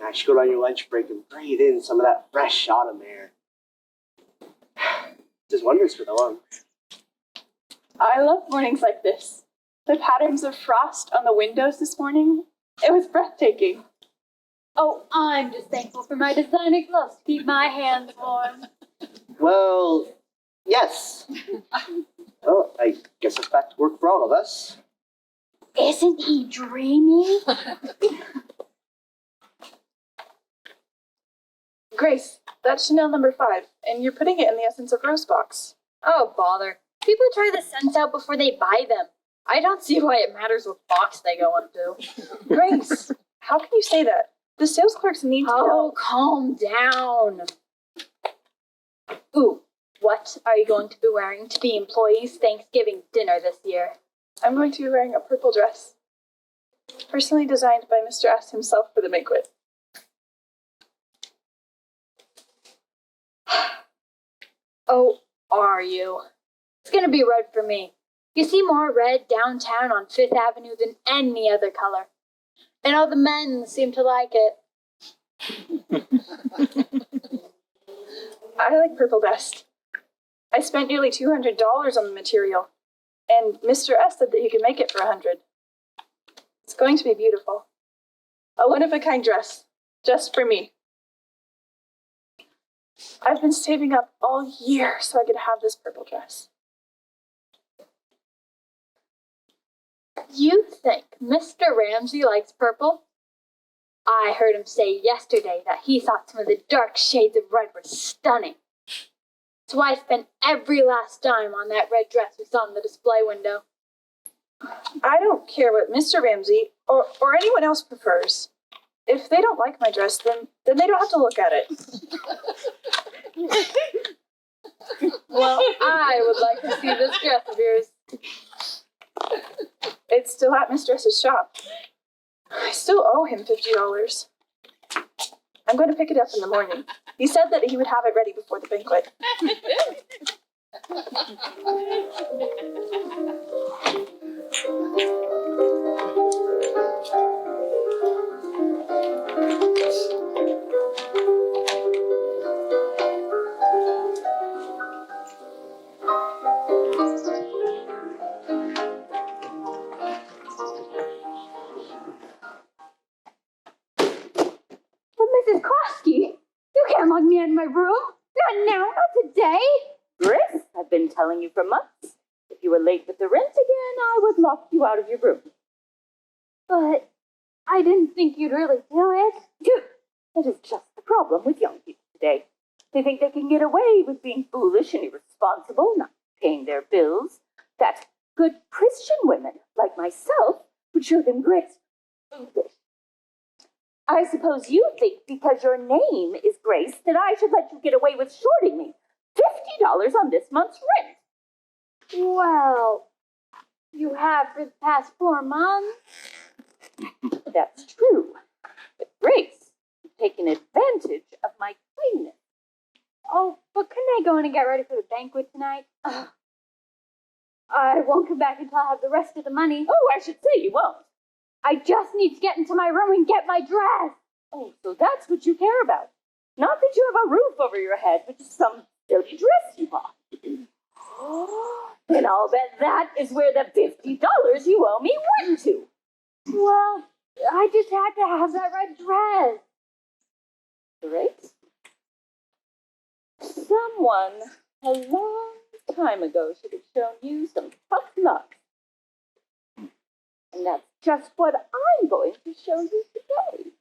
I should go on your lunch break and breathe in some of that fresh autumn air. Does wonders for the lungs. I love mornings like this. The patterns of frost on the windows this morning, it was breathtaking. Oh, I'm just thankful for my designer gloves to keep my hands warm. Well, yes. Well, I guess it's back to work for all of us. Isn't he dreamy? Grace, that's Chanel number 5, and you're putting it in the Essence of Rose box. Oh, bother. People try the scents out before they buy them. I don't see why it matters what box they go into. Grace, how can you say that? The sales clerks need to know. Oh, calm down. Ooh, what are you going to be wearing to the employees' Thanksgiving dinner this year? I'm going to be wearing a purple dress, personally designed by Mr. S himself for the banquet. Oh, are you? It's gonna be red for me. You see more red downtown on Fifth Avenue than any other color. And all the men seem to like it. I like purple best. I spent nearly $200 on the material, and Mr. S said that he could make it for $100. It's going to be beautiful. A one-of-a-kind dress, just for me. I've been saving up all year so I could have this purple dress. You think Mr. Ramsey likes purple? I heard him say yesterday that he thought some of the dark shades of red were stunning. So I spent every last dime on that red dress we saw in the display window. I don't care what Mr. Ramsey or anyone else prefers. If they don't like my dress, then they don't have to look at it. Well, I would like to see this dress of yours. It's still at Mr. S's shop. I still owe him $50. I'm going to pick it up in the morning. He said that he would have it ready before the banquet. But Mrs. Krosky, you can't lock me out of my room. Not now, not today. Grace, I've been telling you for months. If you were late with the rent again, I would lock you out of your room. But I didn't think you'd really do it. That is just the problem with young people today. They think they can get away with being foolish and irresponsible, not paying their bills. That good Christian women, like myself, would show them grace. Foolish. I suppose you think because your name is Grace that I should let you get away with shorting me $50 on this month's rent. Well, you have for the past 4 months. That's true. But Grace, you've taken advantage of my kindness. Oh, but couldn't I go in and get ready for the banquet tonight? I won't come back until I have the rest of the money. Oh, I should say you won't. I just need to get into my room and get my dress. Oh, so that's what you care about. Not that you have a roof over your head, but just some dirty dress you bought. And I'll bet that is where the $50 you owe me went to. Well, I just had to have that red dress. Grace? Someone a long time ago should have shown you some tough luck. And that's just what I'm going to show you today.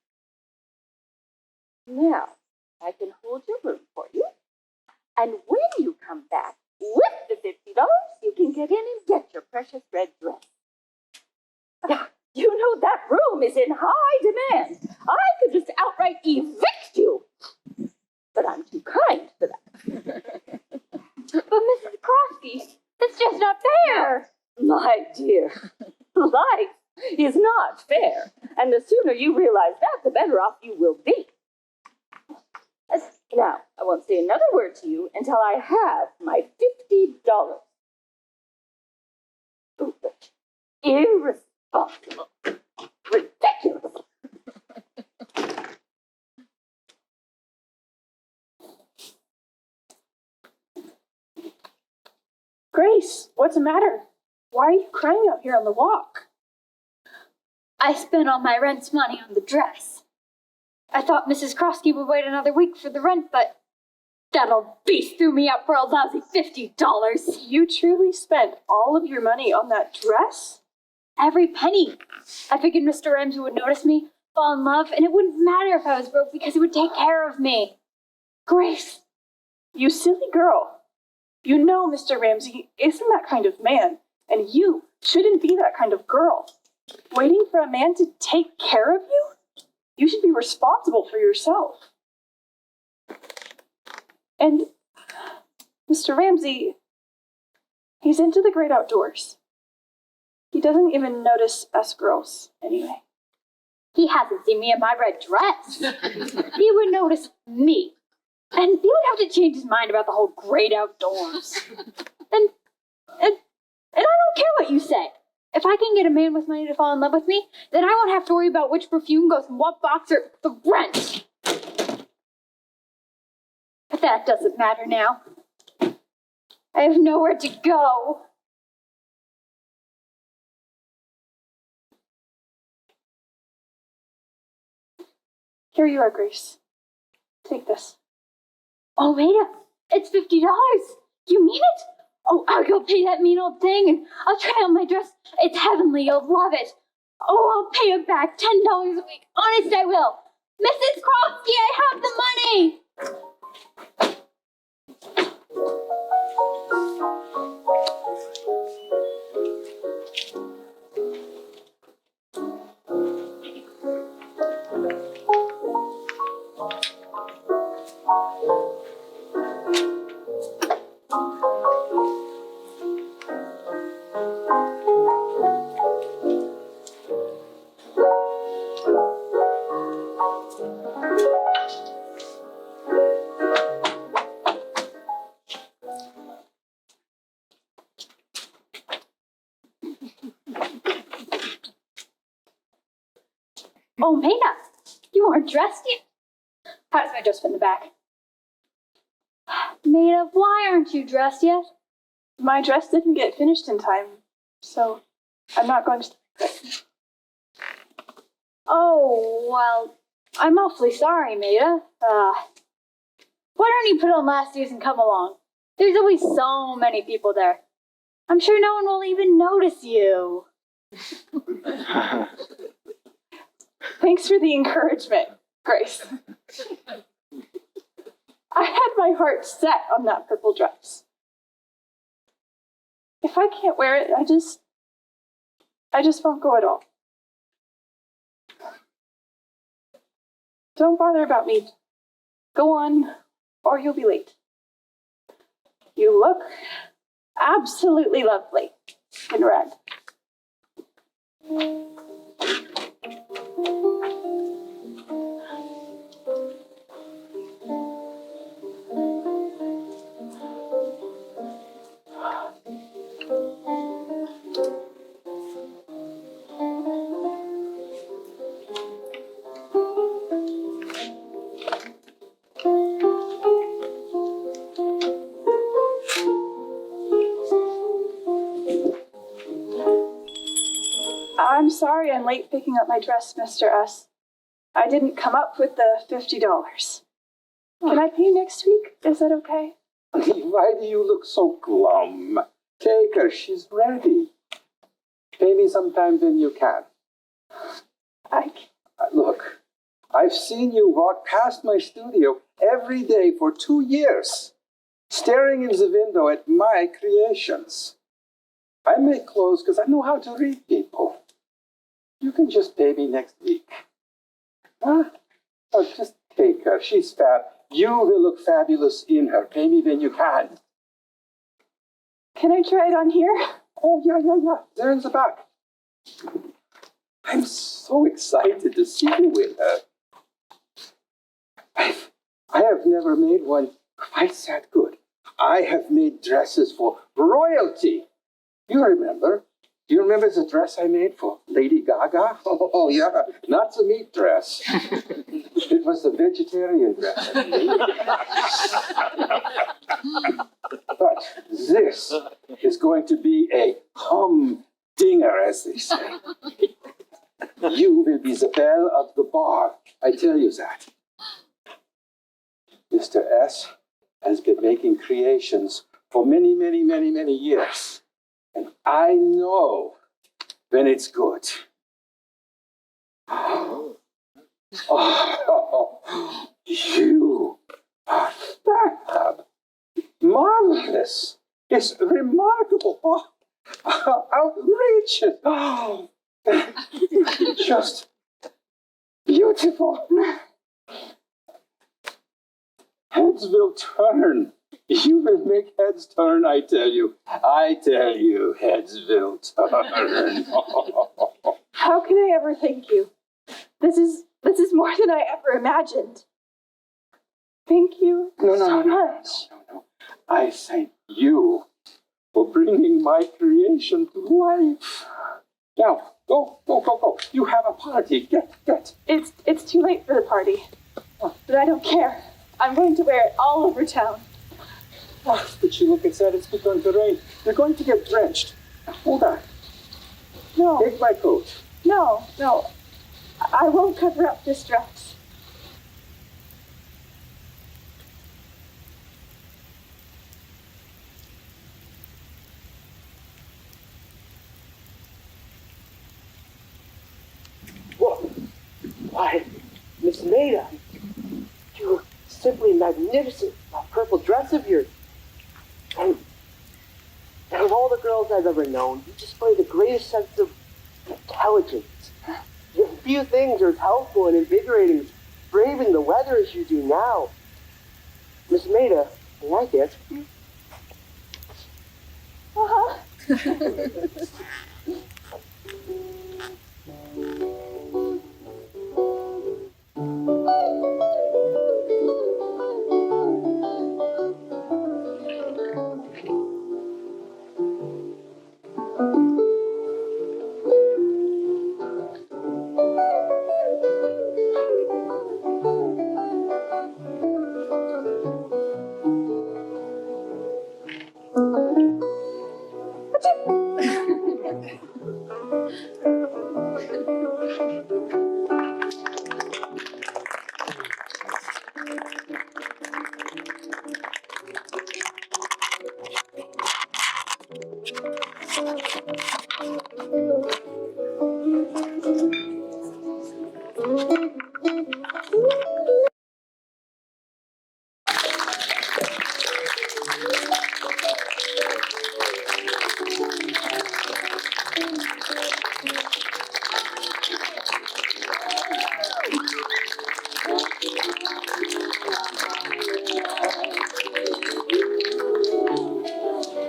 Now, I can hold your room for you. And when you come back with the $50, you can get in and get your precious red dress. You know that room is in high demand. I could just outright evict you. But I'm too kind for that. But Mrs. Krosky, that's just not fair. My dear, life is not fair. And the sooner you realize that, the better off you will be. Now, I won't say another word to you until I have my $50. Foolish, irresponsible, ridiculous. What's the matter? Why are you crying out here on the walk? I spent all my rent's money on the dress. I thought Mrs. Krosky would wait another week for the rent, but that old beast threw me out for a lousy $50. You truly spent all of your money on that dress? Every penny. I figured Mr. Ramsey would notice me, fall in love, and it wouldn't matter if I was broke because he would take care of me. Grace, You silly girl. You know Mr. Ramsey isn't that kind of man, and you shouldn't be that kind of girl. Waiting for a man to take care of you? You should be responsible for yourself. And Mr. Ramsey, he's into the great outdoors. He doesn't even notice us girls, anyway. he hasn't seen me in my red dress. He would notice me. And he would have to change his mind about the whole great outdoors. And I don't care what you say. If I can get a man with money to fall in love with me, then I won't have to worry about which perfume goes in what box or the rent. But that doesn't matter now. I have nowhere to go. Here you are, Grace. Take this. Oh, Maida, it's $50. You mean it? Oh, I'll go pay that mean old thing and I'll try on my dress. It's heavenly, you'll love it. Oh, I'll pay it back $10 a week. Honest, I will. Mrs. Krosky, I have the money. Oh, Maida, you aren't dressed yet. How does my dress fit in the back? Maida, why aren't you dressed yet? My dress didn't get finished in time, so I'm not going to. Oh, well, I'm awfully sorry, Maida. Why don't you put on last year's and come along? There's always so many people there. I'm sure no one will even notice you. Thanks for the encouragement, Grace. I had my heart set on that purple dress. If I can't wear it, I just won't go at all. Don't bother about me. Go on, or you'll be late. You look absolutely lovely in red. I'm sorry I'm late picking up my dress, Mr. S. I didn't come up with the $50. Can I pay you next week? Is that okay? Why do you look so glum? Take her, she's ready. Pay me sometime when you can. Look, I've seen you walk past my studio every day for 2 years, staring in the window at my creations. I make clothes because I know how to read people. You can just pay me next week. Huh? Oh, just take her. She's fab. You will look fabulous in her. Pay me when you can. Can I try it on here? Oh, yeah. There in the back. I'm so excited to see you in her. I have never made one quite that good. I have made dresses for royalty. You remember? Do you remember the dress I made for Lady Gaga? Oh, yeah. Not the meat dress. It was the vegetarian dress. But this is going to be a humdinger, as they say. You will be the belle of the bar, I tell you that. Mr. S has been making creations for many, many, many, many years. And I know when it's good. Oh, you are fab. Marvelous. It's remarkable. Oh, outrageous. Oh, just beautiful. Heads will turn. You will make heads turn, I tell you. I tell you, heads will turn. How can I ever thank you? This is more than I ever imagined. Thank you so much. No. I thank you for bringing my creation to life. Now, go. You have a party. Get. It's too late for the party. But I don't care. I'm going to wear it all over town. Oh, but you look inside, it's begun to rain. You're going to get drenched. Hold on. No, Take my coat. no. I won't cover up this dress. Whoa. Why, Miss Maida, you're simply magnificent. That purple dress of yours. And of all the girls I've ever known, you display the greatest sense of intelligence. Few things are as helpful and invigorating as braving the weather as you do now. Miss Maida, may I dance with you?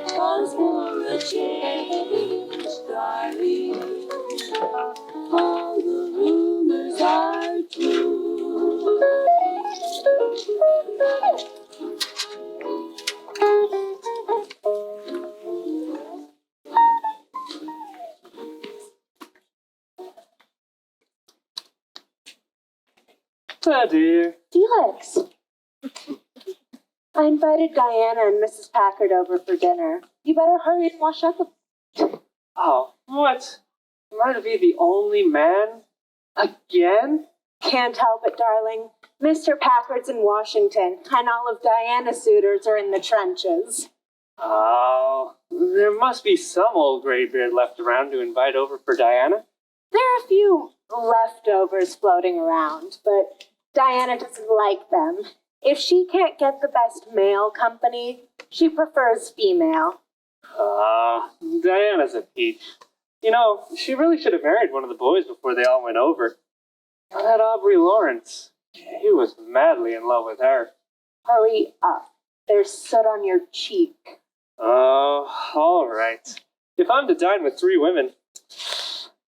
Cause for a change, darling, all the rumors are true. Oh dear. Felix, I invited Diana and Mrs. Packard over for dinner. You better hurry and wash up. Oh, what? Am I to be the only man? Again? Can't help it, darling. Mr. Packard's in Washington, and all of Diana's suitors are in the trenches. Oh, there must be some old graybeard left around to invite over for Diana. There are a few leftovers floating around, but Diana doesn't like them. If she can't get the best male company, she prefers female. Diana's a peach. You know, she really should have married one of the boys before they all went over. That Aubrey Lawrence, he was madly in love with her. Hurry up. There's soot on your cheek. Oh, all right. If I'm to dine with 3 women,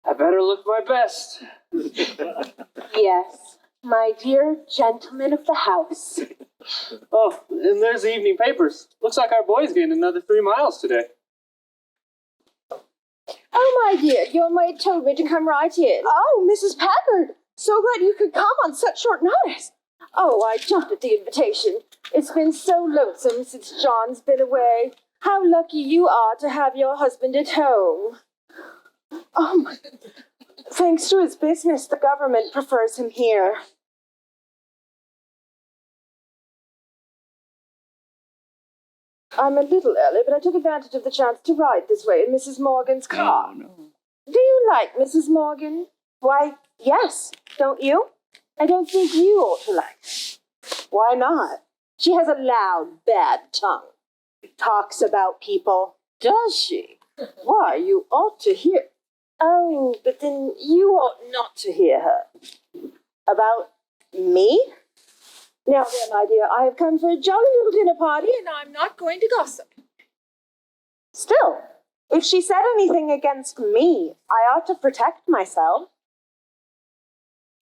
I better look my best. Yes, my dear gentleman of the house. Oh, and there's the evening papers. Looks like our boys gained another 3 miles today. Oh, my dear, your maid told me to come right in. Oh, Mrs. Packard! So glad you could come on such short notice. Oh, I jumped at the invitation. It's been so lonesome since John's been away. How lucky you are to have your husband at home. Thanks to his business, the government prefers him here. I'm a little early, but I took advantage of the chance to ride this way in Mrs. Morgan's car. No. Do you like Mrs. Morgan? Why, yes, don't you? I don't think you ought to like her. Why not? She has a loud, bad tongue. Talks about people. Does she? Why, you ought to hear. Oh, but then you ought not to hear her. About me? Now then, my dear, I have come for a jolly little dinner party, and I'm not going to gossip. Still, if she said anything against me, I ought to protect myself.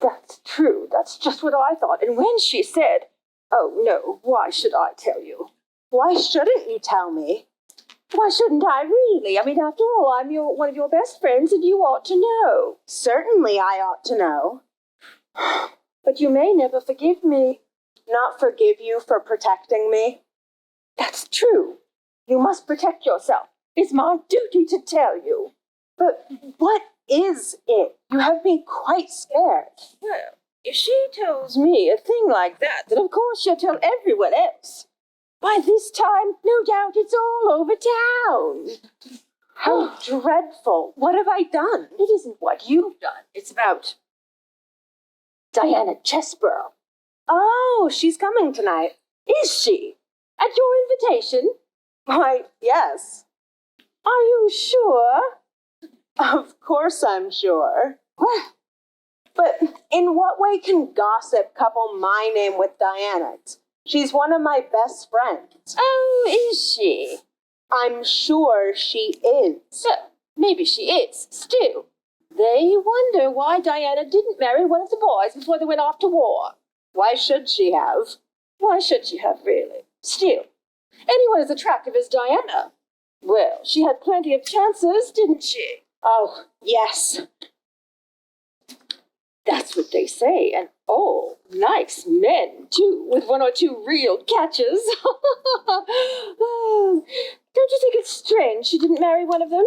That's true. That's just what I thought. And when she said, oh, no, why should I tell you? Why shouldn't you tell me? Why shouldn't I really? I mean, after all, I'm one of your best friends, and you ought to know. Certainly I ought to know. But you may never forgive me. Not forgive you for protecting me. That's true. You must protect yourself. It's my duty to tell you. But what is it? You have me quite scared. Well, if she tells me a thing like that, then of course she'll tell everyone else. By this time, no doubt it's all over town. How dreadful. What have I done? It isn't what you've done. It's about Diana Chesborough. Oh, she's coming tonight. Is she? At your invitation? Why, yes. Are you sure? Of course I'm sure. But in what way can gossip couple my name with Diana's? She's one of my best friends. Oh, is she? I'm sure she is. Maybe she is. Still, they wonder why Diana didn't marry one of the boys before they went off to war. Why should she have? Why should she have, really? Still, anyone as attractive as Diana. Well, she had plenty of chances, didn't she? Oh, yes. That's what they say, and oh, nice men, too, with one or two real catches. Don't you think it's strange she didn't marry one of them?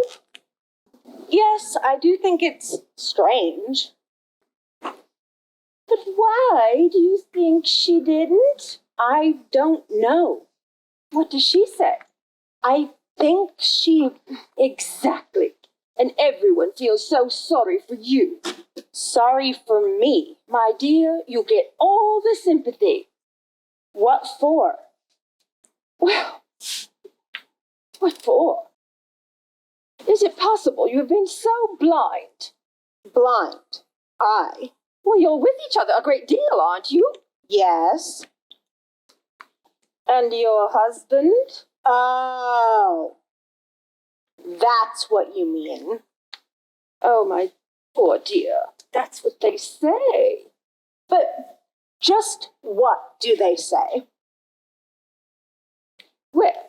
Yes, I do think it's strange. But why do you think she didn't? I don't know. What does she say? I think she... Exactly. And everyone feels so sorry for you. Sorry for me. My dear, you get all the sympathy. What for? Well, what for? Is it possible you have been so blind? Blind? I? Well, you're with each other a great deal, aren't you? Yes. And your husband? Oh. That's what you mean. Oh, my poor dear. That's what they say. But just what do they say? Well,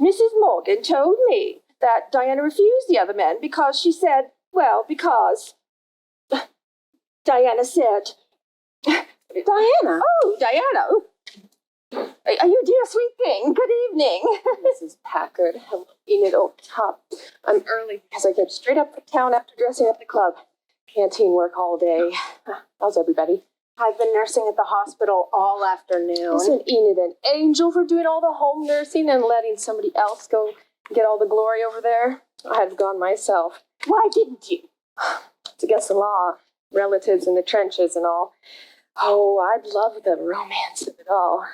Mrs. Morgan told me that Diana refused the other men because she said, well, because Diana said, Diana? Oh, Diana. Are you dear sweet thing? Good evening. Mrs. Packard. Hello, Enid Oak-Top. I'm early because I came straight up from town after dressing up the club. Canteen work all day. How's everybody? I've been nursing at the hospital all afternoon. Isn't Enid an angel for doing all the home nursing and letting somebody else go get all the glory over there? I'd have gone myself. Why didn't you? It's against the law. Relatives in the trenches and all. Oh, I'd love the romance of it all.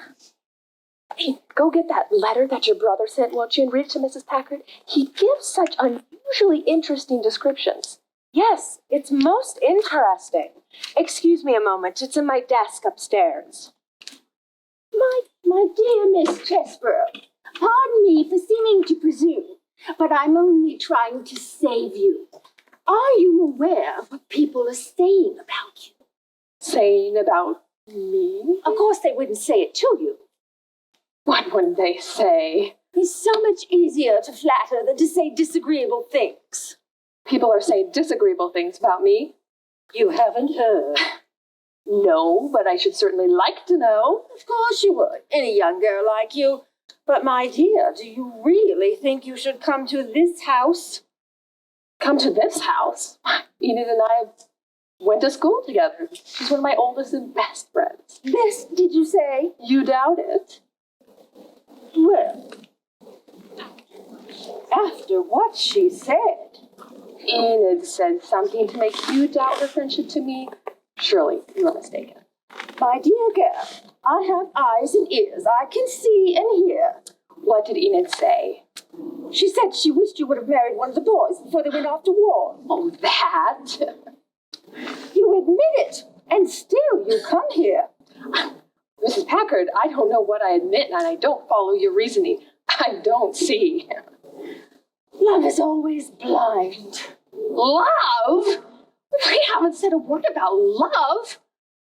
Hey, go get that letter that your brother sent, won't you, and read it to Mrs. Packard? He gives such unusually interesting descriptions. Yes, it's most interesting. Excuse me a moment. It's in my desk upstairs. My dear Miss Chesborough, pardon me for seeming to presume, but I'm only trying to save you. Are you aware of what people are saying about you? Saying about me? Of course they wouldn't say it to you. What would they say? It's so much easier to flatter than to say disagreeable things. People are saying disagreeable things about me. You haven't heard. No, but I should certainly like to know. Of course you would. Any young girl like you. But my dear, do you really think you should come to this house? Come to this house? Enid and I went to school together. She's one of my oldest and best friends. Best, did you say? You doubt it? Well, after what she said. Enid said something to make you doubt her friendship to me. Surely you are mistaken. My dear girl, I have eyes and ears. I can see and hear. What did Enid say? She said she wished you would have married one of the boys before they went off to war. Oh, that? You admit it, and still you come here. Mrs. Packard, I don't know what I admit, and I don't follow your reasoning. I don't see. Love is always blind. Love? We haven't said a word about love.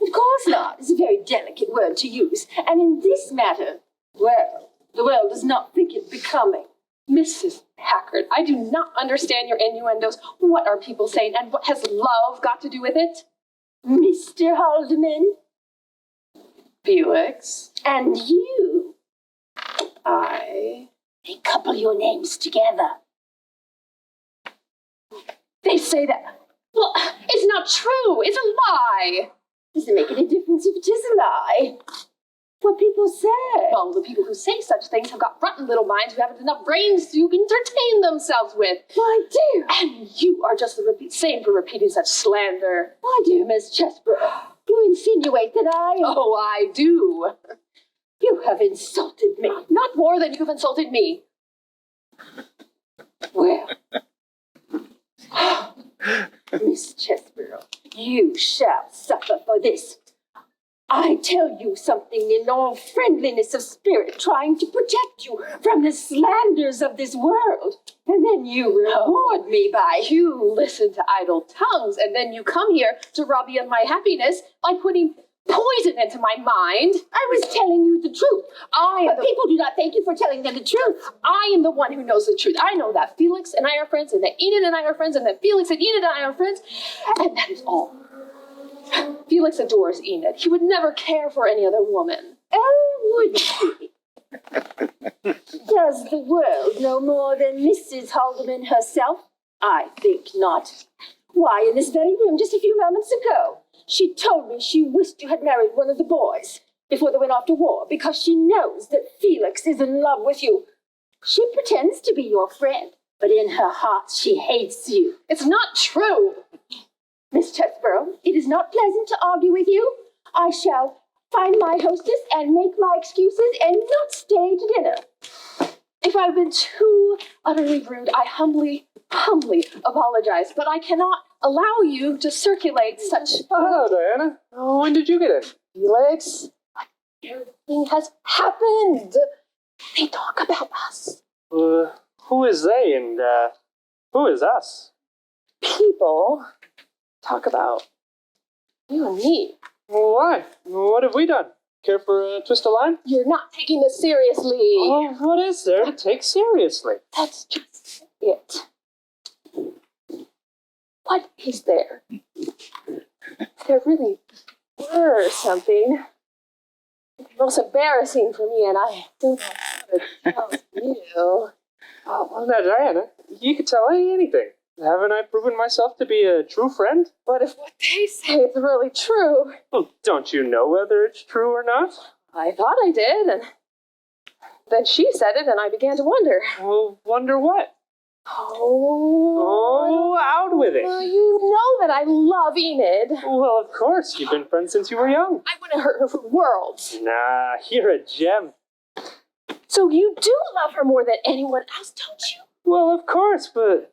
Of course not. It's a very delicate word to use. And in this matter, well, the world does not think it becoming. Mrs. Packard, I do not understand your innuendos. What are people saying, and what has love got to do with it? Mr. Haldeman? Felix. And you? They couple your names together. They say that. Well, it's not true. It's a lie. Does it make any difference if it is a lie? What people say. Well, the people who say such things have got rotten little minds who haven't enough brains to entertain themselves with. My dear. And you are just the same for repeating such slander. My dear Miss Chesborough, you insinuate that I... Oh, I do. You have insulted me. Not more than you've insulted me. Well, Miss Chesborough, you shall suffer for this. I tell you something in all friendliness of spirit, trying to protect you from the slanders of this world. And then you reward me by... You listen to idle tongues, and then you come here to rob me of my happiness by putting poison into my mind. I was telling you the truth. But people do not thank you for telling them the truth. I am the one who knows the truth. I know that Felix and I are friends, and that Enid and I are friends, and that Felix and Enid and I are friends, and that is all. Felix adores Enid. He would never care for any other woman. Oh, would he? Does the world know more than Mrs. Haldeman herself? I think not. Why, in this very room just a few moments ago, she told me she wished you had married one of the boys before they went off to war because she knows that Felix is in love with you. She pretends to be your friend, but in her heart she hates you. It's not true. Miss Chesborough, it is not pleasant to argue with you. I shall find my hostess and make my excuses and not stay to dinner. If I've been too utterly rude, I humbly apologize, but I cannot allow you to circulate such... Hello, Diana. Oh, when did you get in? Felix, everything has happened. They talk about us. Who is they and who is us? People talk about you and me. Well, why? What have we done? Care for a twist of line? You're not taking this seriously. Well, what is there to take seriously? That's just it. What is there? If there really were something, it's most embarrassing for me, and I don't know how to tell you. Oh, well, now, Diana, you can tell me anything. Haven't I proven myself to be a true friend? But if what they say is really true... Well, don't you know whether it's true or not? I thought I did, and then she said it, and I began to wonder. Well, wonder what? Oh, out with it. Well, you know that I love Enid. Well, of course. You've been friends since you were young. I wouldn't hurt her for worlds. Nah, you're a gem. So you do love her more than anyone else, don't you? Well, of course, but...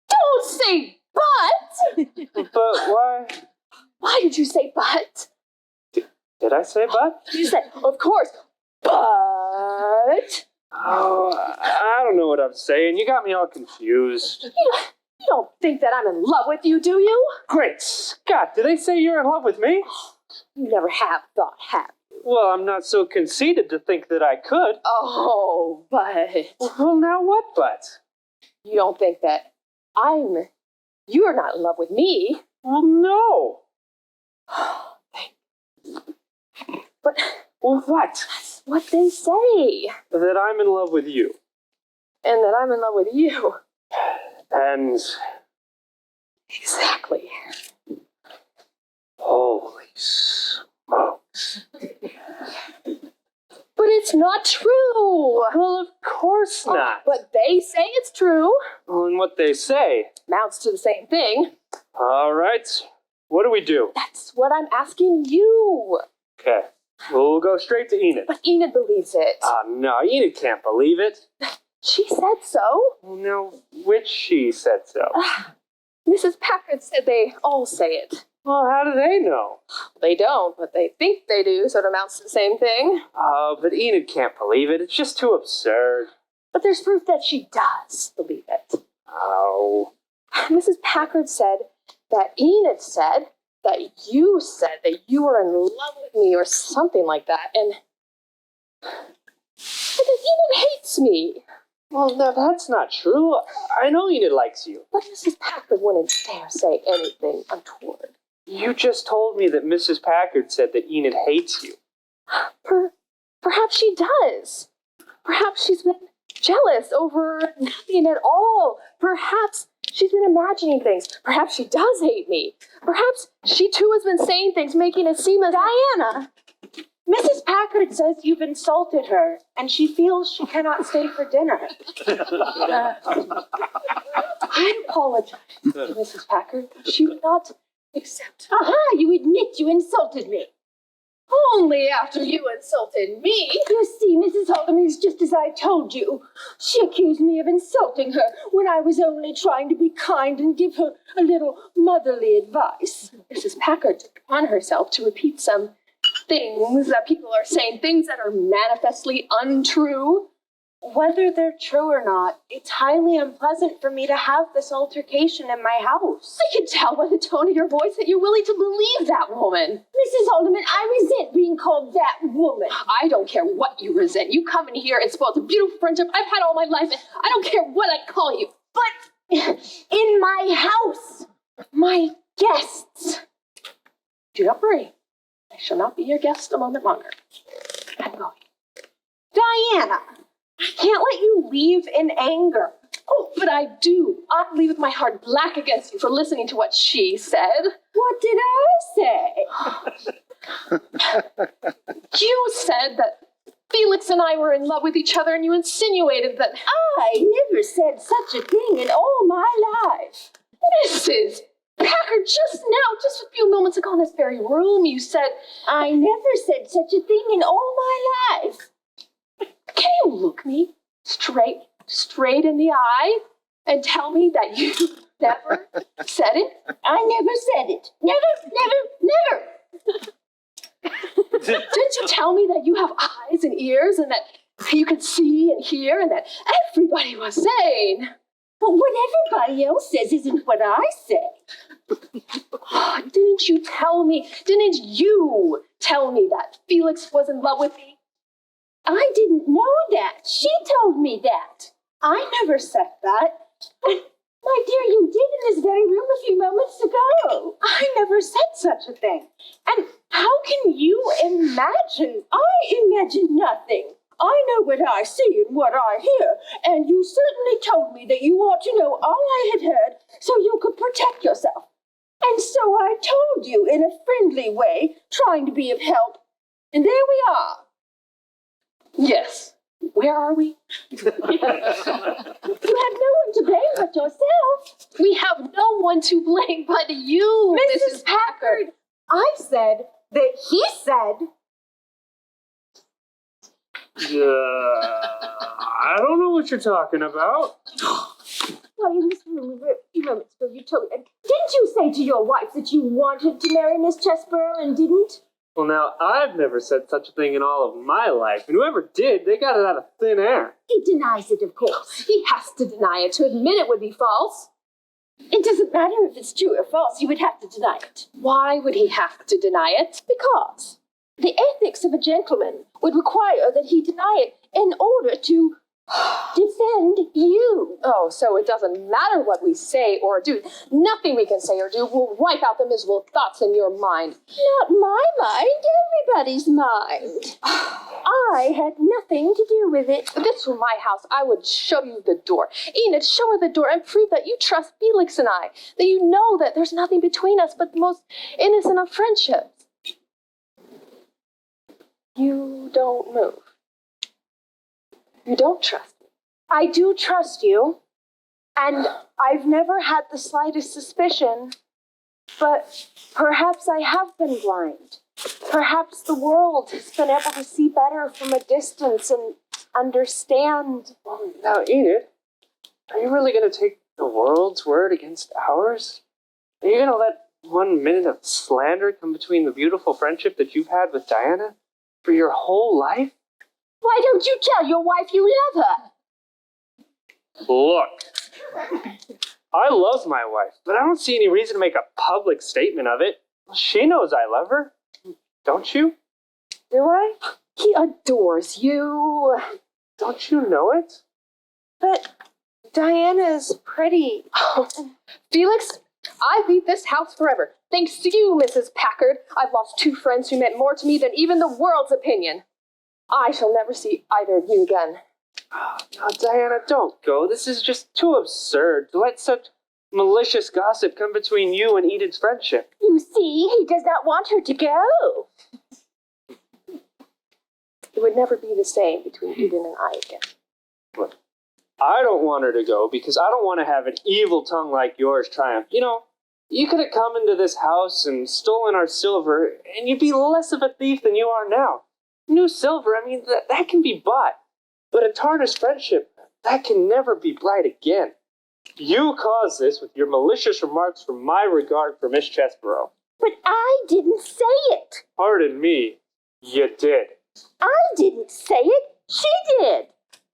Don't say but! But why? Why did you say but? Did I say but? You said, of course, but... Oh, I don't know what I'm saying. You got me all confused. You don't think that I'm in love with you, do you? Great Scott, did they say you're in love with me? You never have thought, have you? Well, I'm not so conceited to think that I could. Oh, but... Well, now what but? You don't think that you're not in love with me? Well, no. Thank But Well, what? that's what they say. That I'm in love with you. And that I'm in love with you. And Exactly. holy smokes. But it's not true. Well, of course not. But they say it's true. Well, and what they say. Amounts to the same thing. All right. What do we do? That's what I'm asking you. Okay. Well, we'll go straight to Enid. But Enid believes it. No, Enid can't believe it. She said so. Well, now, which she said so? Mrs. Packard said they all say it. Well, how do they know? They don't, but they think they do, so it amounts to the same thing. But Enid can't believe it. It's just too absurd. But there's proof that she does believe it. Oh. Mrs. Packard said that Enid said that you were in love with me or something like that, and that Enid hates me. Well, no, that's not true. I know Enid likes you. But Mrs. Packard wouldn't dare say anything untoward. You just told me that Mrs. Packard said that Enid hates you. Perhaps she does. Perhaps she's been jealous over nothing at all. Perhaps she's been imagining things. Perhaps she does hate me. Perhaps she too has been saying things, making it seem as Diana! Mrs. Packard says you've insulted her, and she feels she cannot stay for dinner. I apologize to Mrs. Packard. She would not accept. Aha, you admit you insulted me. Only after you insulted me. You see, Mrs. Haldeman is just as I told you. She accused me of insulting her when I was only trying to be kind and give her a little motherly advice. Mrs. Packard took upon herself to repeat some things that people are saying, things that are manifestly untrue. Whether they're true or not, it's highly unpleasant for me to have this altercation in my house. I can tell by the tone of your voice that you're willing to believe that woman. Mrs. Haldeman, I resent being called that woman. I don't care what you resent. You come in here and spoil the beautiful friendship I've had all my life, and I don't care what I call you. But in my house, My guests. Do not worry. I shall not be your guest a moment longer. I'm going. Diana, I can't let you leave in anger. Oh, but I do. I leave with my heart black against you for listening to what she said. what did I say? You said that Felix and I were in love with each other, and you insinuated that I never said such a thing in all my life. Mrs. Packard, just a few moments ago in this very room, you said, I never said such a thing in all my life. can you look me straight in the eye and tell me that you never said it? I never said it. Never. Didn't you tell me that you have eyes and ears and that you can see and hear and that everybody was saying? But what everybody else says isn't what I say. Didn't you tell me that Felix was in love with me? I didn't know that. She told me that. I never said that. My dear, you did in this very room a few moments ago. I never said such a thing. And how can you imagine? I imagine nothing. I know what I see and what I hear, and you certainly told me that you ought to know all I had heard so you could protect yourself. And so I told you in a friendly way, trying to be of help. And there we are. Yes. Where are we? You have no one to blame but yourself. We have no one to blame but you, Mrs. Packard. I said that he said. I don't know what you're talking about. Why, in this room a few moments ago, you told me. Didn't you say to your wife that you wanted to marry Miss Chesborough and didn't? Well, now, I've never said such a thing in all of my life, and whoever did, they got it out of thin air. He denies it, of course. He has to deny it. To admit it would be false. It doesn't matter if it's true or false, he would have to deny it. Why would he have to deny it? Because the ethics of a gentleman would require that he deny it in order to Defend you. Oh, so it doesn't matter what we say or do. Nothing we can say or do will wipe out the miserable thoughts in your mind. Not my mind, everybody's mind. I had nothing to do with it. If this were my house, I would show you the door. Enid, show her the door and prove that you trust Felix and I. That you know that there's nothing between us but the most innocent of friendships. You don't move. You don't trust me. I do trust you, and I've never had the slightest suspicion, but perhaps I have been blind. Perhaps the world has been able to see better from a distance and understand. Now, Enid, are you really going to take the world's word against ours? Are you going to let 1 minute of slander come between the beautiful friendship that you've had with Diana for your whole life? Why don't you tell your wife you love her? Look, I love my wife, but I don't see any reason to make a public statement of it. She knows I love her. Don't you? Do I? He adores you. Don't you know it? But Diana is pretty. Oh, Felix, I leave this house forever. Thanks to you, Mrs. Packard, I've lost 2 friends who meant more to me than even the world's opinion. I shall never see either of you again. Oh, now, Diana, don't go. This is just too absurd to let such malicious gossip come between you and Enid's friendship. You see, he does not want her to go. It would never be the same between Eden and I again. Look, I don't want her to go because I don't want to have an evil tongue like yours triumph. You know, you could have come into this house and stolen our silver, and you'd be less of a thief than you are now. New silver, I mean, that can be bought. But a tarnished friendship, that can never be bright again. You caused this with your malicious remarks from my regard for Miss Chesborough. But I didn't say it. Pardon me, you did. I didn't say it. She did.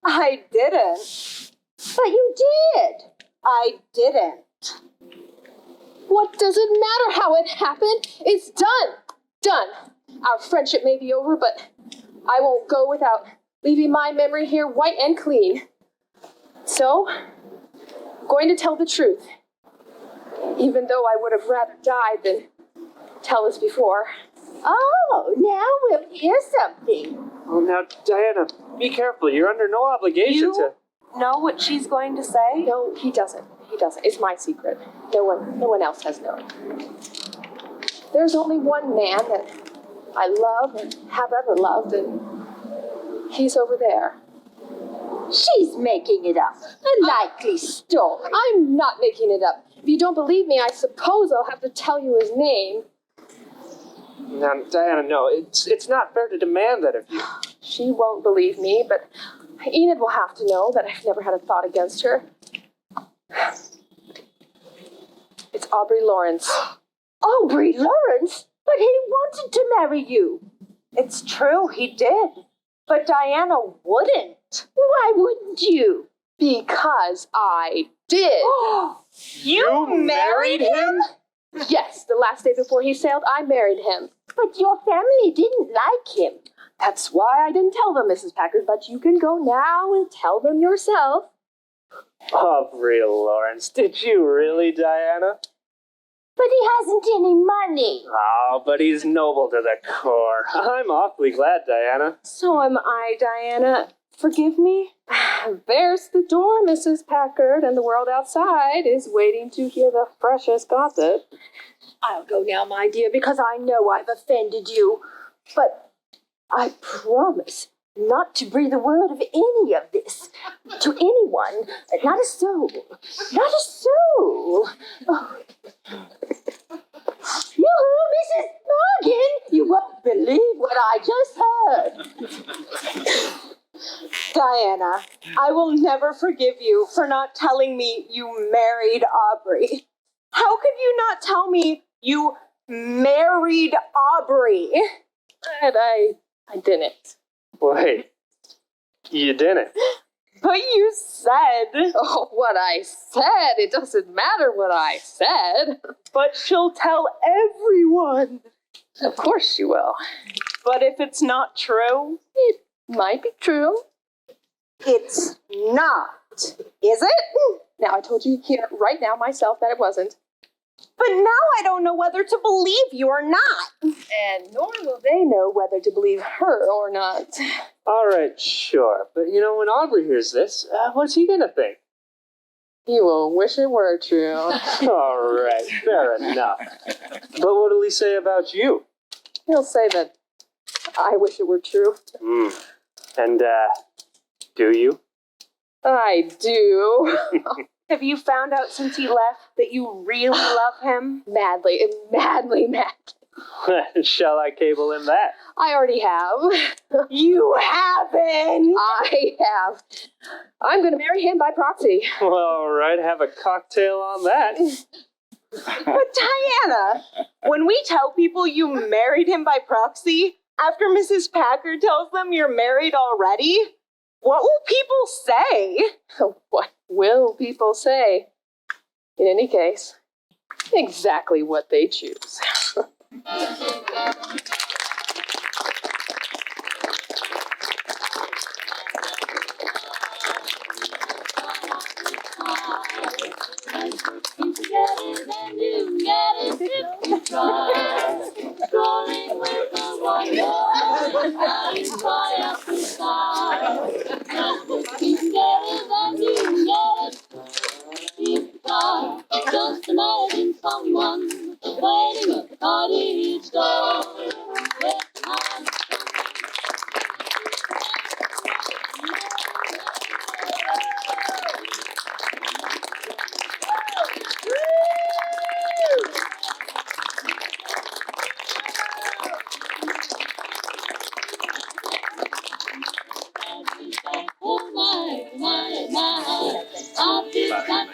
I didn't. But you did. I didn't. What does it matter how it happened? It's done. Done. Our friendship may be over, but I won't go without leaving my memory here white and clean. So, I'm going to tell the truth, even though I would have rather died than tell this before. Oh, now we'll hear something. Oh, now, Diana, be careful. You're under no obligation to... Know what she's going to say? No, he doesn't. He doesn't. It's my secret. No one else has known. There's only one man that I love and have ever loved, and he's over there. She's making it up. A likely story. I'm not making it up. If you don't believe me, I suppose I'll have to tell you his name. Now, Diana, no, it's not fair to demand that of you. She won't believe me, but Enid will have to know that I've never had a thought against her. It's Aubrey Lawrence. Aubrey Lawrence? But he wanted to marry you. It's true, he did. But Diana wouldn't. Why wouldn't you? Because I did. You married him? Yes, the last day before he sailed, I married him. But your family didn't like him. That's why I didn't tell them, Mrs. Packard, but you can go now and tell them yourself. Aubrey Lawrence, did you really, Diana? But he hasn't any money. Oh, but he's noble to the core. I'm awfully glad, Diana. So am I, Diana. Forgive me? There's the door, Mrs. Packard, and the world outside is waiting to hear the freshest gossip. I'll go now, my dear, because I know I've offended you. But I promise not to breathe a word of any of this to anyone. Not a soul. Not a soul. Oh. Yoo-hoo, Mrs. Morgan! You won't believe what I just heard. Diana, I will never forgive you for not telling me you married Aubrey. How could you not tell me you married Aubrey? And I didn't. Wait, you didn't? But you said. Oh, what I said. It doesn't matter what I said. But she'll tell everyone. Of course she will. But if it's not true? It might be true. It's not, is it? Now, I told you here right now myself that it wasn't. But now I don't know whether to believe you or not. And nor will they know whether to believe her or not. All right, sure. But you know, when Aubrey hears this, what's he gonna think? You will wish it were true. All right, fair enough. But what'll he say about you? He'll say that I wish it were true. And, do you? I do. Have you found out since he left that you really love him? Madly, mad. Shall I cable him that? I already have. You haven't! I have. I'm gonna marry him by proxy. Well, all right, have a cocktail on that. But Diana, when we tell people you married him by proxy, after Mrs. Packer tells them you're married already, what will people say? What will people say? In any case, exactly what they choose. Just imagine someone waiting at the cottage door. Oh my, I feel like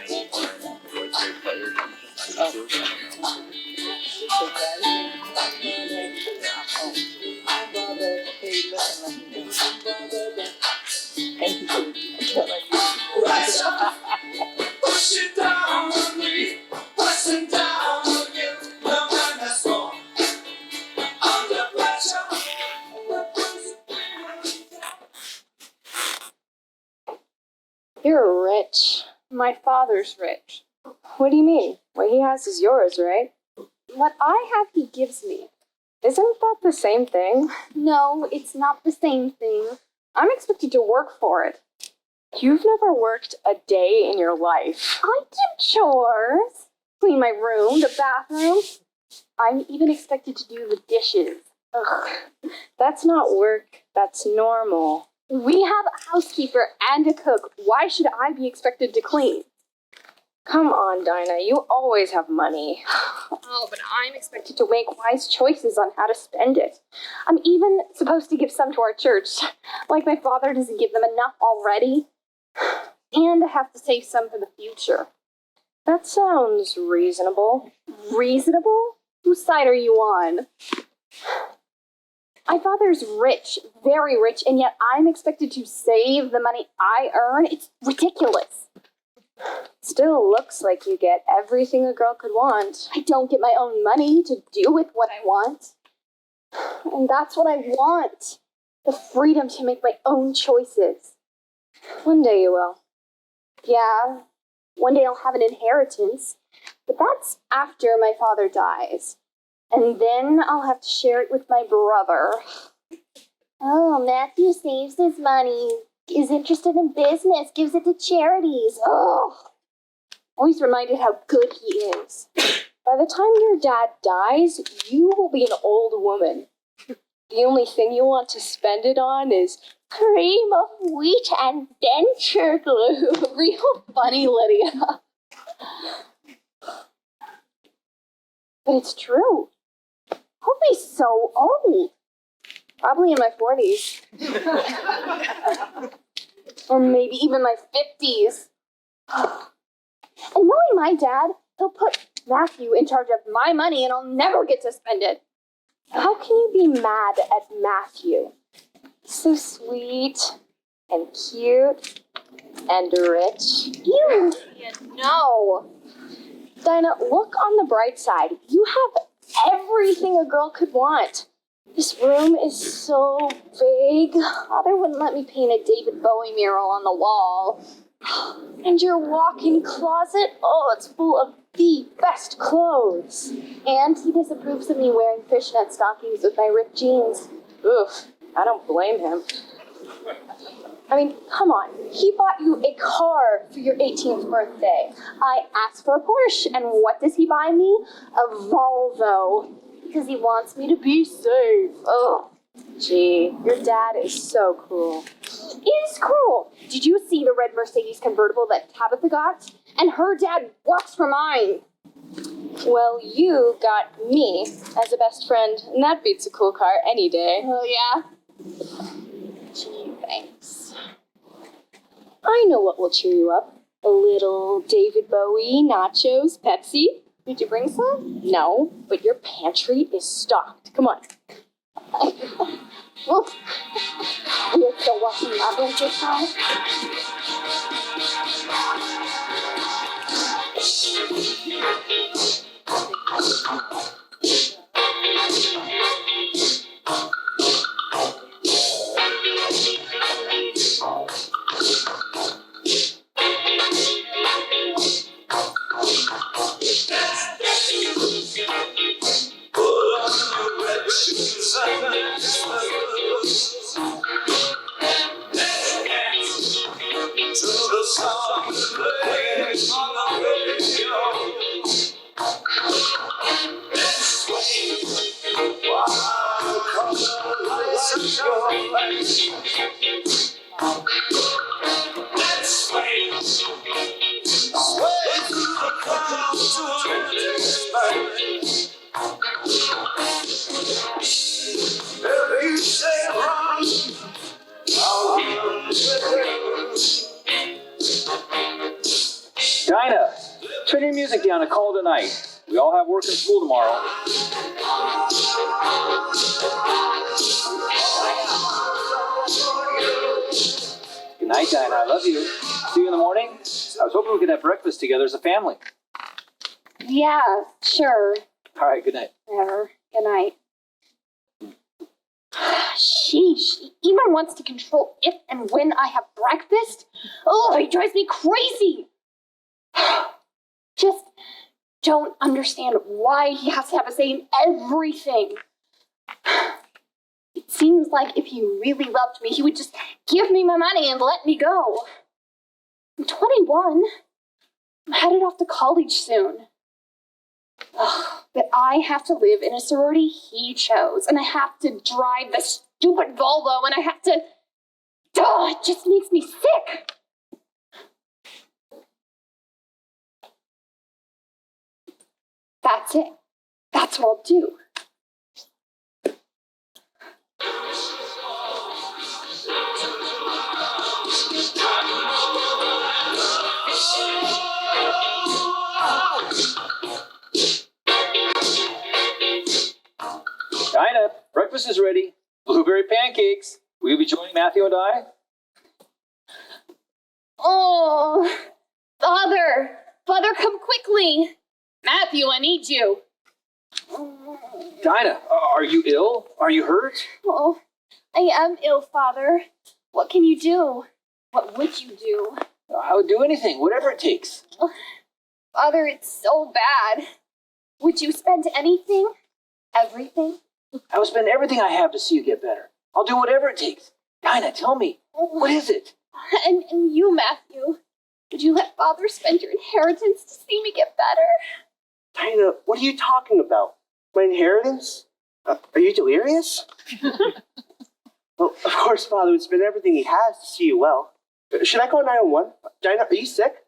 Push it down on me, pushing down on you. The man that's wrong. Under pressure. You're rich. My father's rich. What do you mean? What he has is yours, right? What I have, he gives me. Isn't that the same thing? No, it's not the same thing. I'm expected to work for it. You've never worked a day in your life. I do chores. Clean my room, the bathroom. I'm even expected to do the dishes. Ugh. That's not work. That's normal. We have a housekeeper and a cook. Why should I be expected to clean? Come on, Dinah. You always have money. Oh, but I'm expected to make wise choices on how to spend it. I'm even supposed to give some to our church. Like my father doesn't give them enough already. And I have to save some for the future. That sounds reasonable. Reasonable? Whose side are you on? My father's rich, very rich, and yet I'm expected to save the money I earn? It's ridiculous. Still looks like you get everything a girl could want. I don't get my own money to do with what I want. And that's what I want. The freedom to make my own choices. One day you will. Yeah, one day I'll have an inheritance. But that's after my father dies. And then I'll have to share it with my brother. Oh, Matthew saves his money, is interested in business, gives it to charities. Oh, always reminded how good he is. By the time your dad dies, you will be an old woman. The only thing you want to spend it on is cream of wheat and denture glue. Real funny, Lydia. But it's true. I'll be so old. probably in my 40s. Or maybe even my 50s. And knowing my dad, he'll put Matthew in charge of my money and I'll never get to spend it. How can you be mad at Matthew? So sweet and cute and rich. You No. Dinah, look on the bright side. You have everything a girl could want. This room is so big. Father wouldn't let me paint a David Bowie mural on the wall. And your walk-in closet, oh, it's full of the best clothes. And he disapproves of me wearing fishnet stockings with my ripped jeans. Oof, I don't blame him. I mean, come on. He bought you a car for your 18th birthday. I asked for a Porsche, and what does he buy me? A Volvo. Because he wants me to be safe. Oh, gee, your dad is so cruel. Is cruel. Did you see the red Mercedes convertible that Tabitha got? And her dad works for mine. Well, you got me as a best friend, and that beats a cool car any day. Oh, yeah? Gee, thanks. I know what will cheer you up. A little David Bowie, nachos, Pepsi. Did you bring some? No, but your pantry is stocked. Come on. Look. We're still watching Labyrinth this time. Dinah, turn your music down and call it a night. We all have work in school tomorrow. Good night, Dinah. I love you. See you in the morning. I was hoping we could have breakfast together as a family. Yeah, sure. All right, good night. Whatever. Good night. She even wants to control if and when I have breakfast. Oh, it drives me crazy. Just don't understand why he has to have a say in everything. It seems like if he really loved me, he would just give me my money and let me go. I'm 21. I'm headed off to college soon. Ugh, but I have to live in a sorority he chose, and I have to drive the stupid Volvo, and I have to... it just makes me sick. That's it. That's what I'll do. Dinah, breakfast is ready. Blueberry pancakes. Will you be joining Matthew and I? Oh, Father! Father, come quickly! Matthew, I need you. Dinah, are you ill? Are you hurt? Oh, I am ill, Father. What can you do? What would you do? I would do anything, whatever it takes. Father, it's so bad. Would you spend anything? Everything? I will spend everything I have to see you get better. I'll do whatever it takes. Dinah, tell me, what is it? And you, Matthew, would you let Father spend your inheritance to see me get better? Dinah, what are you talking about? My inheritance? Are you delirious? Well, of course, Father would spend everything he has to see you well. Should I call 911? Dinah, are you sick?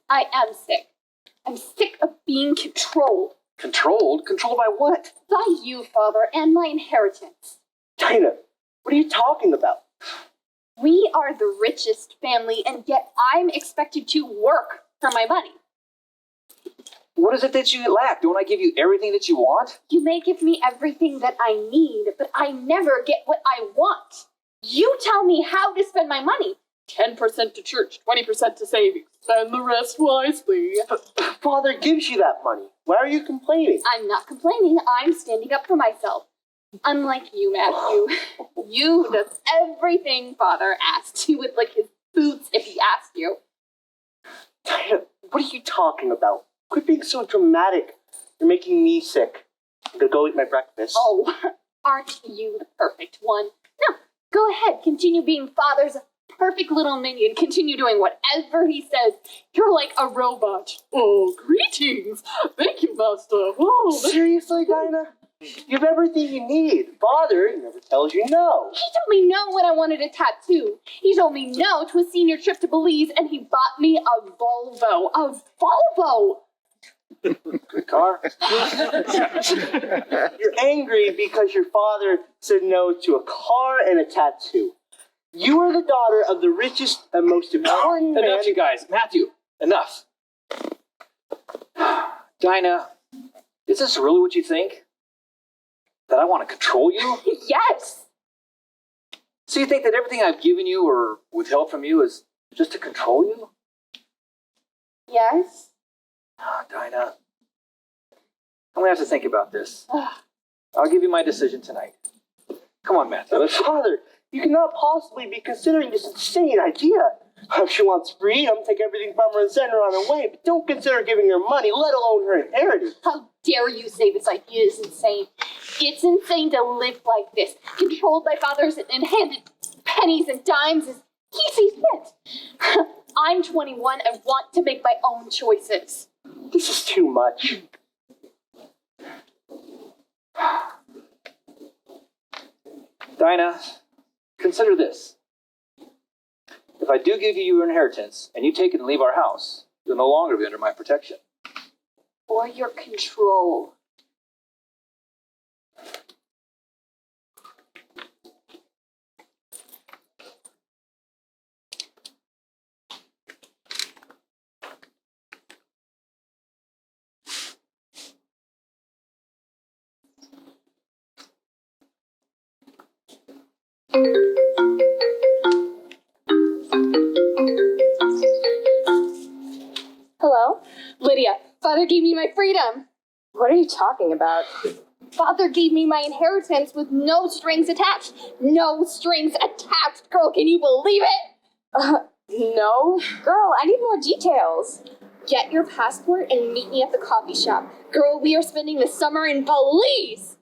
I am sick. I'm sick of being controlled. Controlled? Controlled by what? By you, Father, and my inheritance. Dinah, what are you talking about? We are the richest family, and yet I'm expected to work for my money. What is it that you lack? Don't I give you everything that you want? You may give me everything that I need, but I never get what I want. You tell me how to spend my money. 10% to church, 20% to savings. Spend the rest wisely. But Father gives you that money. Why are you complaining? I'm not complaining. I'm standing up for myself. Unlike you, Matthew, you does everything Father asks. You would lick his boots if he asked you. Dinah, what are you talking about? Quit being so dramatic. You're making me sick. I'm gonna go eat my breakfast. Oh, aren't you the perfect one? No, go ahead, continue being Father's perfect little minion. Continue doing whatever he says. You're like a robot. Oh, greetings. Thank you, Master. Oh, Seriously, Dinah? You have everything you need. Father never tells you no. he told me no when I wanted a tattoo. He told me no to a senior trip to Belize, and he bought me a Volvo. A Volvo! Good car. You're angry because your father said no to a car and a tattoo. You are the daughter of the richest and most important man. Enough, you guys. Matthew, enough. Dinah, is this really what you think? That I want to control you? Yes! So you think that everything I've given you or withheld from you is just to control you? Yes? Dinah, I'm going to have to think about this. I'll give you my decision tonight. Come on, Matthew. But Father, you cannot possibly be considering this insane idea. If she wants freedom, take everything from her and send her on her way, but don't consider giving her money, let alone her inheritance. How dare you say this idea is insane? It's insane to live like this, controlled by fathers and handed pennies and dimes as he sees fit. I'm 21 and want to make my own choices. This is too much. Dinah, consider this. If I do give you your inheritance and you take it and leave our house, you'll no longer be under my protection. Or your control. Hello? Lydia, Father gave me my freedom. What are you talking about? Father gave me my inheritance with no strings attached. No strings attached. Girl, can you believe it? No. Girl, I need more details. Get your passport and meet me at the coffee shop. Girl, we are spending the summer in Belize.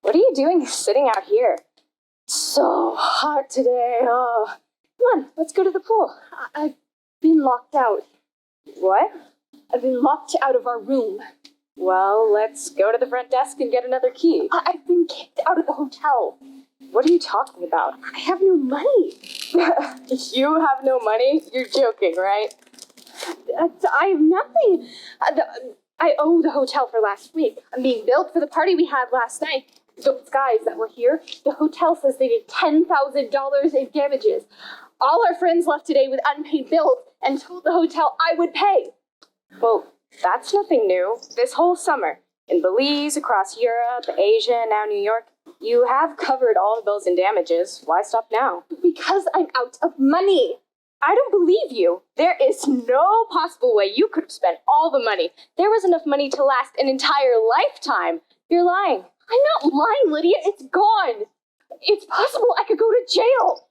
What are you doing sitting out here? It's so hot today. Oh. Come on, let's go to the pool. I've been locked out. What? I've been locked out of our room. Well, let's go to the front desk and get another key. I've been kicked out of the hotel. What are you talking about? I have no money. You have no money? You're joking, right? I have nothing. I owe the hotel for last week. I'm being billed for the party we had last night. Those guys that were here, the hotel says they did $10,000 in damages. All our friends left today with unpaid bills and told the hotel I would pay. Well, that's nothing new. This whole summer, in Belize, across Europe, Asia, now New York, you have covered all the bills and damages. Why stop now? Because I'm out of money. I don't believe you. There is no possible way you could have spent all the money. There was enough money to last an entire lifetime. You're lying. I'm not lying, Lydia. It's gone. It's possible I could go to jail.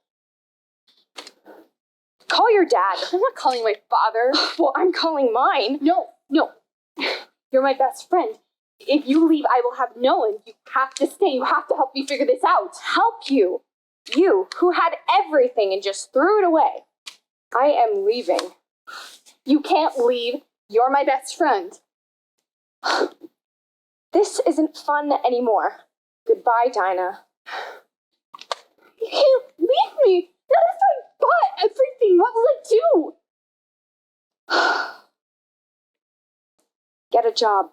Call your dad. I'm not calling my father. Well, I'm calling mine. No. You're my best friend. If you leave, I will have no one. You have to stay. You have to help me figure this out. Help you? You, who had everything and just threw it away. I am leaving. You can't leave. You're my best friend. This isn't fun anymore. Goodbye, Dinah. You can't leave me. Not if I bought everything. What will I do? Get a job.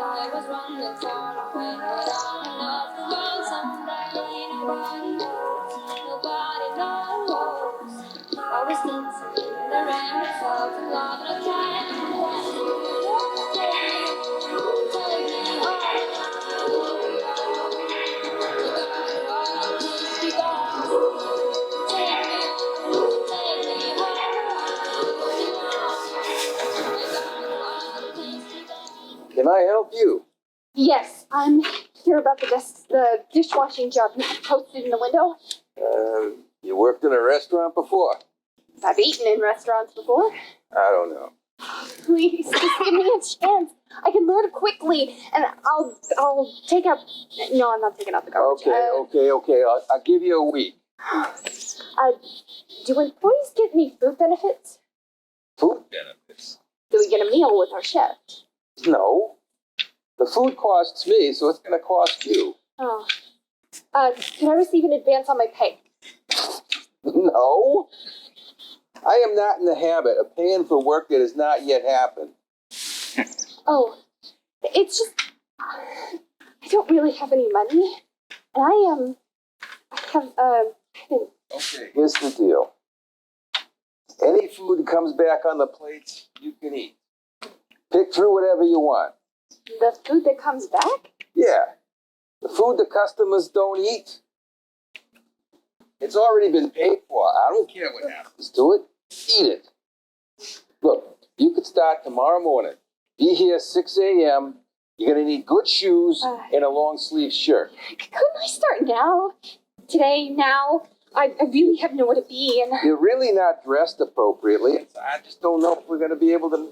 I was running far away, but I love the world someday. Nobody knows. I was dancing in the rain, I felt the love and I can't take me home. Can I help you? Yes, I'm here about the dishwashing job you have posted in the window. You worked in a restaurant before? I've eaten in restaurants before. I don't know. Please, just give me a chance. I can learn quickly, and I'll take out. No, I'm not taking out the garbage. Okay. I'll give you a week. Do employees get any food benefits? Food benefits? Do we get a meal with our chef? No. The food costs me, so it's going to cost you. Oh. Can I receive an advance on my pay? No. I am not in the habit of paying for work that has not yet happened. Oh, it's just I don't really have any money, and I have Okay, here's the deal. Any food that comes back on the plates, you can eat. Pick through whatever you want. the food that comes back. Yeah, the food the customers don't eat. It's already been paid for. I don't care what happens to it. Eat it. Look, you could start tomorrow morning. Be here 6 a.m. You're going to need good shoes and a long sleeve shirt. Couldn't I start now? Today, now? I really have nowhere to be, and You're really not dressed appropriately. I just don't know if we're going to be able to...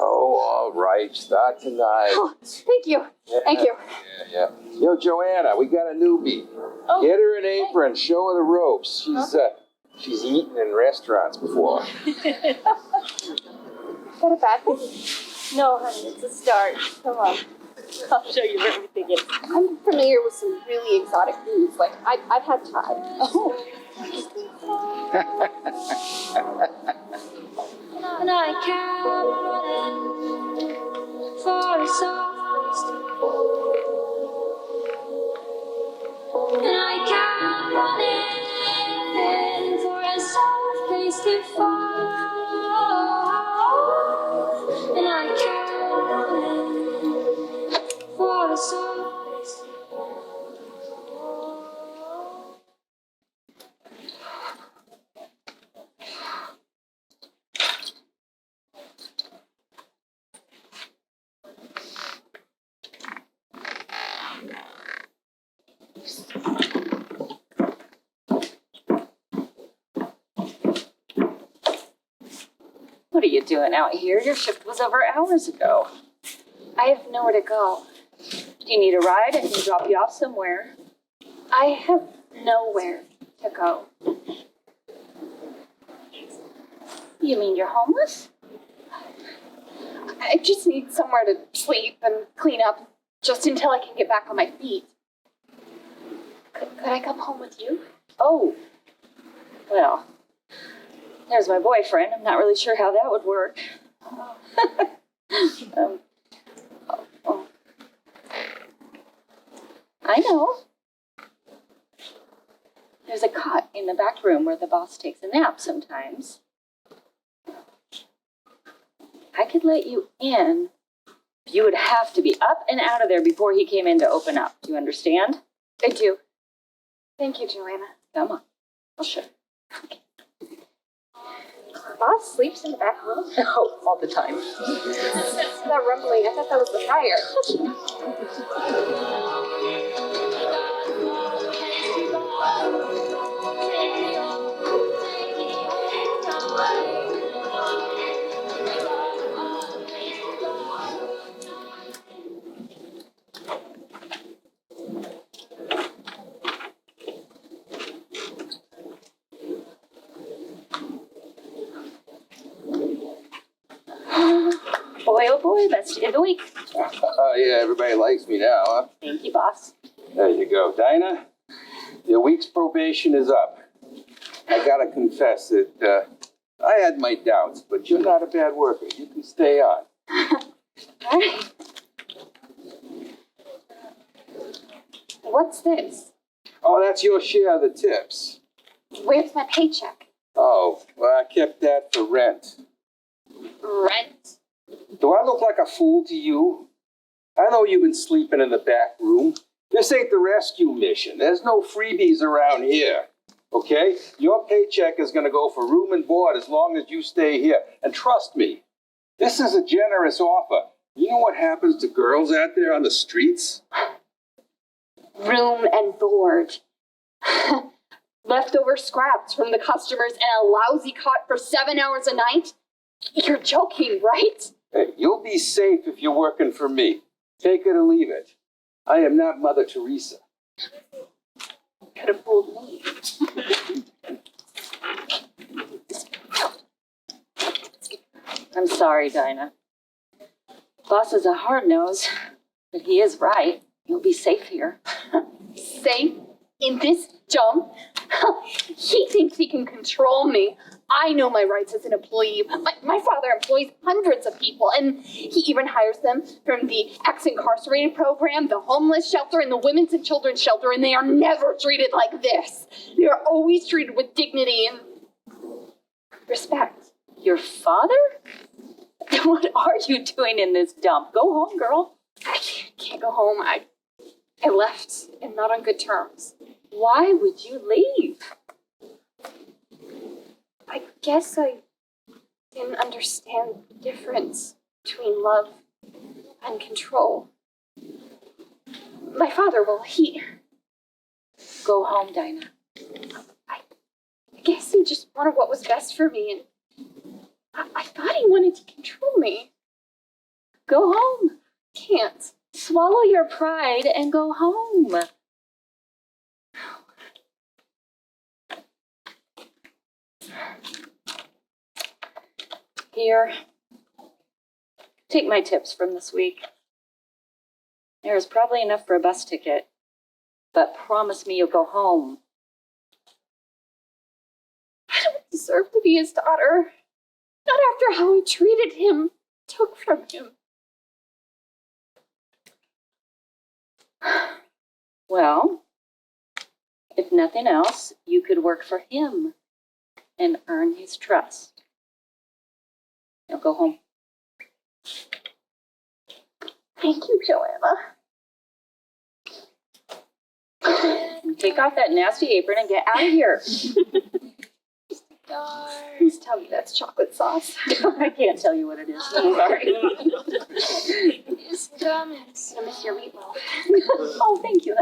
Oh, all right. Start tonight. oh, thank you. Thank you. Yeah. Yo, Joanna, we got a newbie. Oh. Get her an apron. Show her the ropes. She's eaten in restaurants before. Is that a bad thing? No, honey, it's a start. Come on. I'll show you where everything is. I'm familiar with some really exotic foods. Like, I've had Thai. Oh. And I kept running for a soft place to go. And I kept running for a soft place to fall. And I kept running for a soft place to fall. What are you doing out here? Your shift was over hours ago. I have nowhere to go. Do you need a ride? I can drop you off somewhere. I have nowhere to go. You mean you're homeless? I just need somewhere to sleep and clean up just until I can get back on my feet. Could I come home with you? Oh. Well, there's my boyfriend. I'm not really sure how that would work. I know. There's a cot in the back room where the boss takes a nap sometimes. I could let you in. You would have to be up and out of there before he came in to open up. Do you understand? I do. Thank you, Joanna. Come on. I'll show you. Boss sleeps in the back room? Oh, all the time. That rumbling, I thought that was the fire. boy. Best day of the week. Oh, yeah, everybody likes me now, huh? Thank you, boss. There you go. Dinah, your week's probation is up. I gotta confess that I had my doubts, but you're not a bad worker. You can stay on. All right. What's this? Oh, that's your share of the tips. Where's my paycheck? Oh, well, I kept that for rent. Rent? Do I look like a fool to you? I know you've been sleeping in the back room. This ain't the rescue mission. There's no freebies around here. Okay? Your paycheck is going to go for room and board as long as you stay here. And trust me, this is a generous offer. You know what happens to girls out there on the streets? Room and board. Leftover scraps from the customers and a lousy cot for 7 hours a night? You're joking, right? Hey, you'll be safe if you're working for me. Take it or leave it. I am not Mother Teresa. Could have fooled me. I'm sorry, Dinah. Boss is a hard nose, but he is right. You'll be safe here. Safe in this dump? He thinks he can control me. I know my rights as an employee. My father employs hundreds of people, and he even hires them from the ex-incarcerated program, the homeless shelter, and the women's and children's shelter, and they are never treated like this. They are always treated with dignity and respect. Your father? What are you doing in this dump? Go home, girl. I can't go home. I left, and not on good terms. Why would you leave? I guess I didn't understand the difference between love and control. My father, well, he... Go home, Dinah. I guess he just wanted what was best for me, and I thought he wanted to control me. Go home. Can't. Swallow your pride and go home. Here. Take my tips from this week. There's probably enough for a bus ticket, but promise me you'll go home. I don't deserve to be his daughter. Not after how I treated him, took from him. Well, if nothing else, you could work for him and earn his trust. Now go home. Thank you, Joanna. Take off that nasty apron and get out of here. Please tell me that's chocolate sauce. I can't tell you what it is. I'm sorry. It's coming. I miss your meatloaf. Oh, thank you.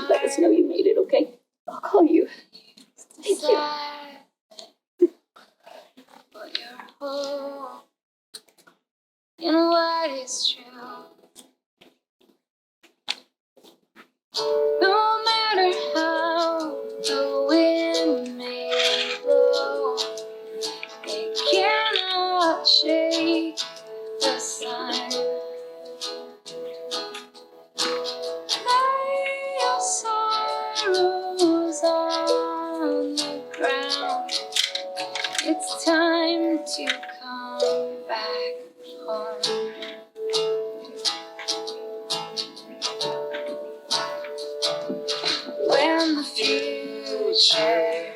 Let us know you made it, okay? I'll call you. Thank you. But you're whole in what is true. No matter how the wind may blow, it cannot shake the sun. Lay your sorrows on the ground. It's time to come back home. When the future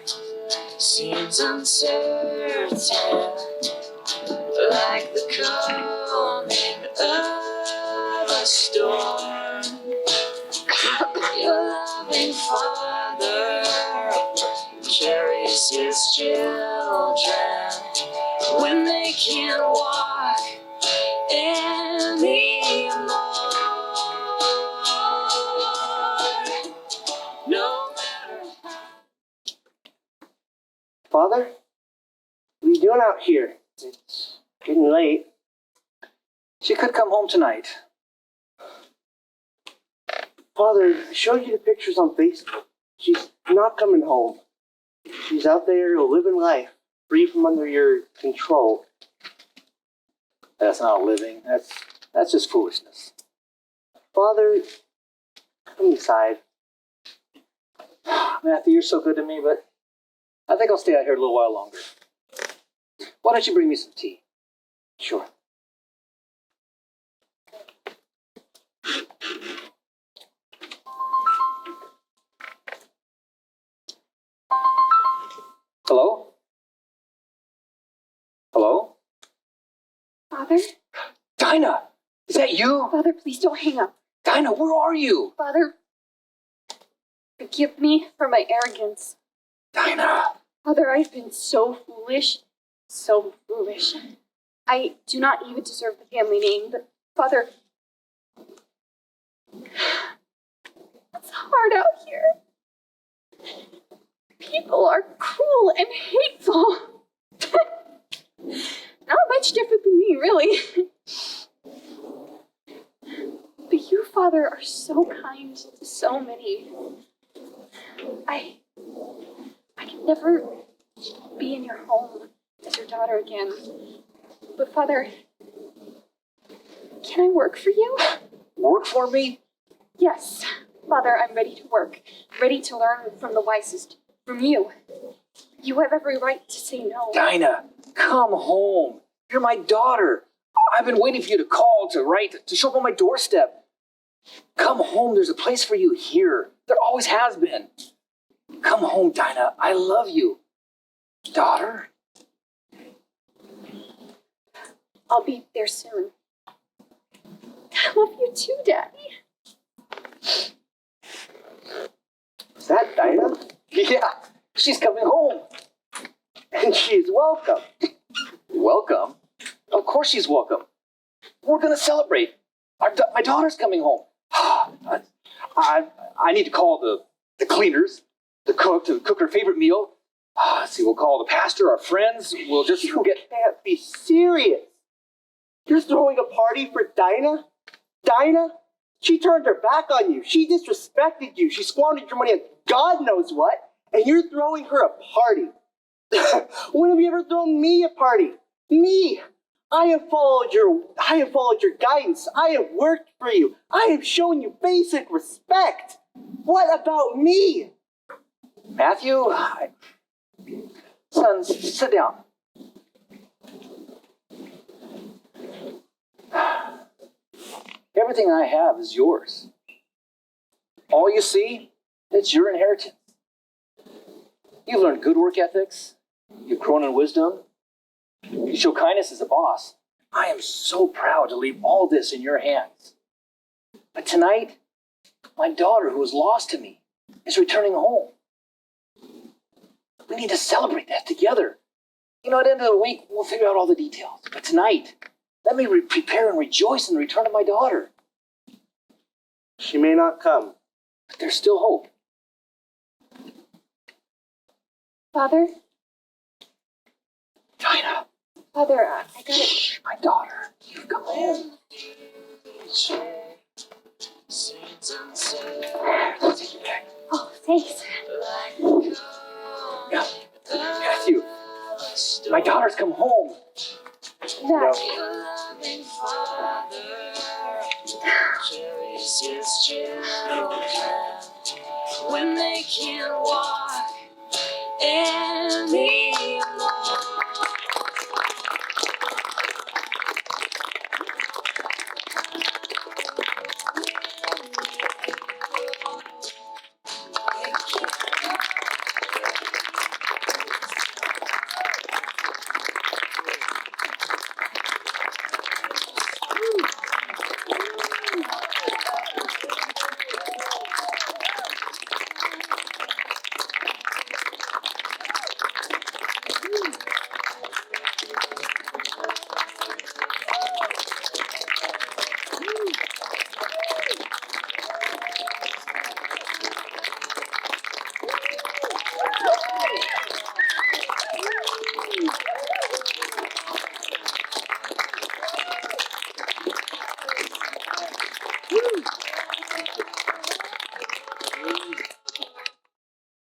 seems uncertain, like the coming of a storm, your loving Father carries his children when they can't walk anymore. No matter how. Father? What are you doing out here? It's getting late. She could come home tonight. Father, I showed you the pictures on Facebook. She's not coming home. She's out there living life, free from under your control. That's not a living. That's just foolishness. Father, come inside. Matthew, you're so good to me, but I think I'll stay out here a little while longer. Why don't you bring me some tea? Sure. Hello? Hello? Father? Dinah! Is that you? Father, please don't hang up. Dinah, where are you? Father, forgive me for my arrogance. Dinah! Father, I've been so foolish. So foolish. I do not even deserve the family name, but Father, it's hard out here. People are cruel and hateful. Not much different than me, really. But you, Father, are so kind to so many. I can never be in your home as your daughter again. But Father, can I work for you? Work for me? Yes. Father, I'm ready to work. Ready to learn from the wisest. From you. You have every right to say no. Dinah, come home. You're my daughter. I've been waiting for you to call, to write, to show up on my doorstep. Come home. There's a place for you here. There always has been. Come home, Dinah. I love you. Daughter? I'll be there soon. I love you too, Daddy. Is that Dinah? Yeah, she's coming home. And she's welcome. Welcome? Of course she's welcome. We're going to celebrate. My daughter's coming home. I need to call the cleaners, the cook, to cook her favorite meal. Let's see, we'll call the pastor, our friends. We'll just You get... can't be serious. You're throwing a party for Dinah? Dinah? She turned her back on you. She disrespected you. She squandered your money on God knows what. And you're throwing her a party. When have you ever thrown me a party? Me. I have followed your guidance. I have worked for you. I have shown you basic respect. What about me? Matthew, son, sit down. Everything I have is yours. All you see, it's your inheritance. You've learned good work ethics. You've grown in wisdom. You show kindness as a boss. I am so proud to leave all this in your hands. But tonight, my daughter, who was lost to me, is returning home. We need to celebrate that together. You know, at the end of the week, we'll figure out all the details. But tonight, let me prepare and rejoice in the return of my daughter. She may not come. But there's still hope. Father? Dinah. Father, I gotta... Shh, my daughter. You've come home. Let's take you back. Oh, thanks. Yeah. Matthew, my daughter's come home. That... Loving Father, cherish his children when they can't walk anymore.